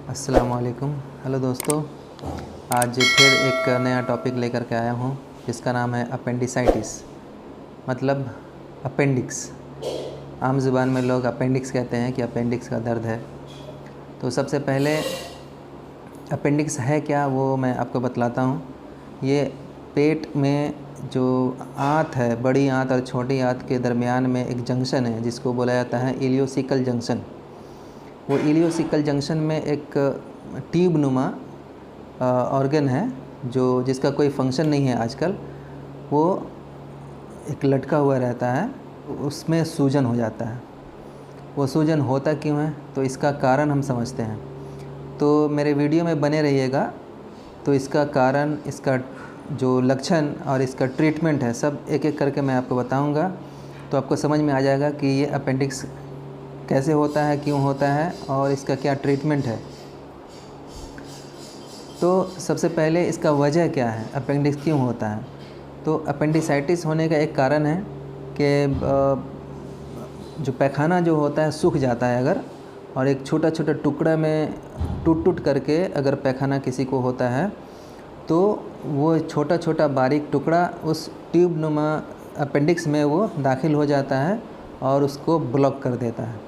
अस्सलामुअलैकुम। हेलो दोस्तों, आज फिर एक नया टॉपिक लेकर के आया हूँ जिसका नाम है अपेंडिसाइटिस, मतलब अपेंडिक्स। आम ज़ुबान में लोग अपेंडिक्स कहते हैं कि अपेंडिक्स का दर्द है। तो सबसे पहले अपेंडिक्स है क्या वो मैं आपको बतलाता हूँ। ये पेट में जो आंत है, बड़ी आंत और छोटी आंत के दरमियान में एक जंक्शन है जिसको बोला जाता है इलियोसिकल जंक्शन। वो इलियोसिकल जंक्शन में एक ट्यूब नुमा ऑर्गन है जिसका कोई फंक्शन नहीं है आजकल। वो एक लटका हुआ रहता है, उसमें सूजन हो जाता है। वो सूजन होता क्यों है, तो इसका कारण हम समझते हैं। तो मेरे वीडियो में बने रहिएगा। तो इसका कारण, इसका जो लक्षण और इसका ट्रीटमेंट है, सब एक एक करके मैं आपको बताऊंगा। तो आपको समझ में आ जाएगा कि ये अपेंडिक्स कैसे होता है, क्यों होता है और इसका क्या ट्रीटमेंट है। तो सबसे पहले इसका वजह क्या है, अपेंडिक्स क्यों होता है। तो अपेंडिसाइटिस होने का एक कारण है कि जो पैखाना जो होता है सूख जाता है अगर, और एक छोटा छोटा टुकड़ा में टूट करके अगर पैखाना किसी को होता है तो वो छोटा छोटा बारीक टुकड़ा उस ट्यूब नुमा अपेंडिक्स में वो दाखिल हो जाता है और उसको ब्लॉक कर देता है।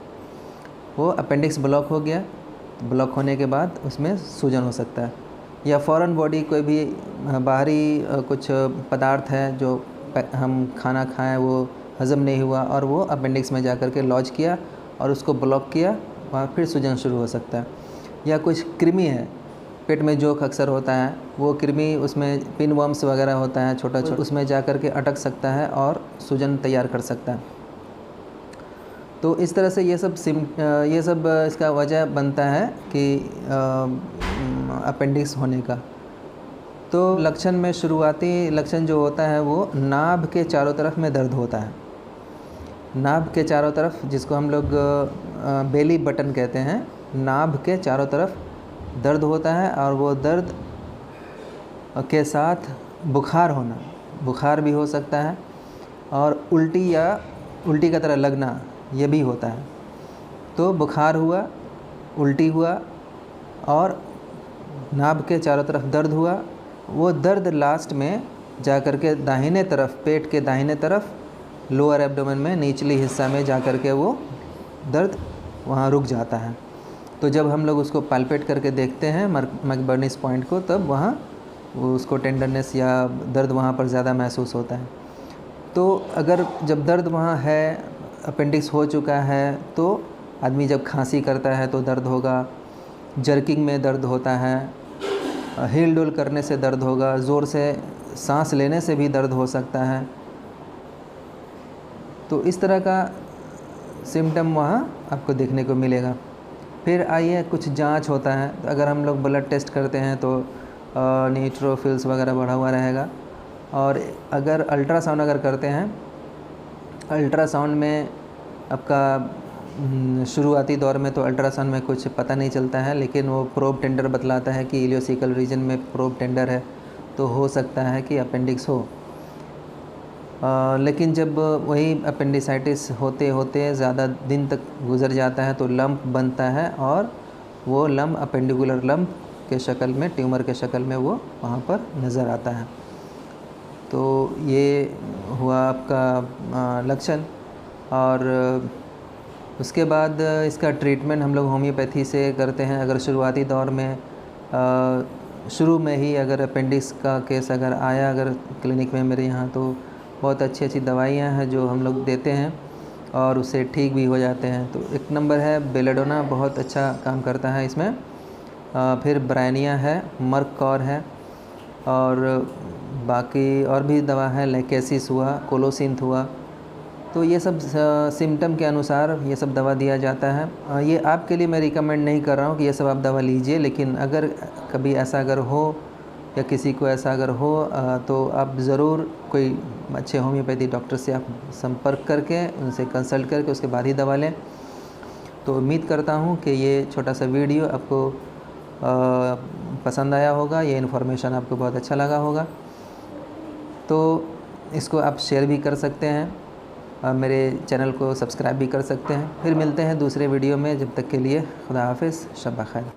वो अपेंडिक्स ब्लॉक हो गया। ब्लॉक होने के बाद उसमें सूजन हो सकता है, या फ़ौरन बॉडी कोई भी बाहरी कुछ पदार्थ है जो हम खाना खाएं वो हज़म नहीं हुआ और वो अपेंडिक्स में जाकर के लॉज किया और उसको ब्लॉक किया, वहाँ फिर सूजन शुरू हो सकता है। या कुछ कृमि है, पेट में जोक अक्सर होता है, वो कृमि उसमें पिन वर्म्स वगैरह होता है छोटा छोटा, उसमें जा कर के अटक सकता है और सूजन तैयार कर सकता है। तो इस तरह से ये सब इसका वजह बनता है कि अपेंडिक्स होने का। तो लक्षण में शुरुआती लक्षण जो होता है वो नाभ के चारों तरफ में दर्द होता है। नाभ के चारों तरफ, जिसको हम लोग बेली बटन कहते हैं, नाभ के चारों तरफ दर्द होता है और वो दर्द के साथ बुखार होना, बुखार भी हो सकता है, और उल्टी का तरह लगना ये भी होता है। तो बुखार हुआ, उल्टी हुआ और नाभ के चारों तरफ दर्द हुआ। वो दर्द लास्ट में जा कर के दाहिने तरफ, पेट के दाहिने तरफ लोअर एब्डोमेन में निचली हिस्सा में जा कर के वो दर्द वहाँ रुक जाता है। तो जब हम लोग उसको पाल्पेट करके देखते हैं मैकबर्नीस पॉइंट को, तब वहाँ उसको टेंडरनेस या दर्द वहाँ पर ज़्यादा महसूस होता है। तो अगर जब दर्द वहाँ है, अपेंडिक्स हो चुका है, तो आदमी जब खांसी करता है तो दर्द होगा, जर्किंग में दर्द होता है, हिल डुल करने से दर्द होगा, ज़ोर से सांस लेने से भी दर्द हो सकता है। तो इस तरह का सिम्टम वहाँ आपको देखने को मिलेगा। फिर आइए, कुछ जांच होता है। तो अगर हम लोग ब्लड टेस्ट करते हैं तो न्यूट्रोफिल्स वगैरह बढ़ा हुआ रहेगा। और अगर अल्ट्रासाउंड अगर करते हैं, अल्ट्रासाउंड में आपका शुरुआती दौर में तो अल्ट्रासाउंड में कुछ पता नहीं चलता है, लेकिन वो प्रोब टेंडर बतलाता है कि इलियोसिकल रीजन में प्रोब टेंडर है, तो हो सकता है कि अपेंडिक्स हो। लेकिन जब वही अपेंडिसाइटिस होते होते ज़्यादा दिन तक गुजर जाता है तो लंप बनता है, और वो लंप अपेंडिकुलर लंप के शक्ल में, ट्यूमर के शक्ल में वो वहाँ पर नज़र आता है। तो ये हुआ आपका लक्षण। और उसके बाद इसका ट्रीटमेंट हम लोग होम्योपैथी से करते हैं। अगर शुरुआती दौर में शुरू में ही अगर अपेंडिक्स का केस अगर आया अगर क्लिनिक में मेरे यहाँ, तो बहुत अच्छी अच्छी दवाइयाँ हैं जो हम लोग देते हैं और उससे ठीक भी हो जाते हैं। तो एक नंबर है बेलेडोना, बहुत अच्छा काम करता है इसमें। फिर ब्रायनिया है, मर्ककॉर है, और बाकी और भी दवा है, लेकेसिस हुआ, कोलोसिंथ हुआ। तो ये सब सिम्टम के अनुसार ये सब दवा दिया जाता है। ये आपके लिए मैं रिकमेंड नहीं कर रहा हूँ कि ये सब आप दवा लीजिए, लेकिन अगर कभी ऐसा अगर हो या किसी को ऐसा अगर हो तो आप ज़रूर कोई अच्छे होम्योपैथी डॉक्टर से आप संपर्क करके, उनसे कंसल्ट करके उसके बाद ही दवा लें। तो उम्मीद करता हूँ कि ये छोटा सा वीडियो आपको पसंद आया होगा, ये इन्फॉर्मेशन आपको बहुत अच्छा लगा होगा। तो इसको आप शेयर भी कर सकते हैं, मेरे चैनल को सब्सक्राइब भी कर सकते हैं। फिर मिलते हैं दूसरे वीडियो में, जब तक के लिए खुदा हाफिज़, शब ख़ैर।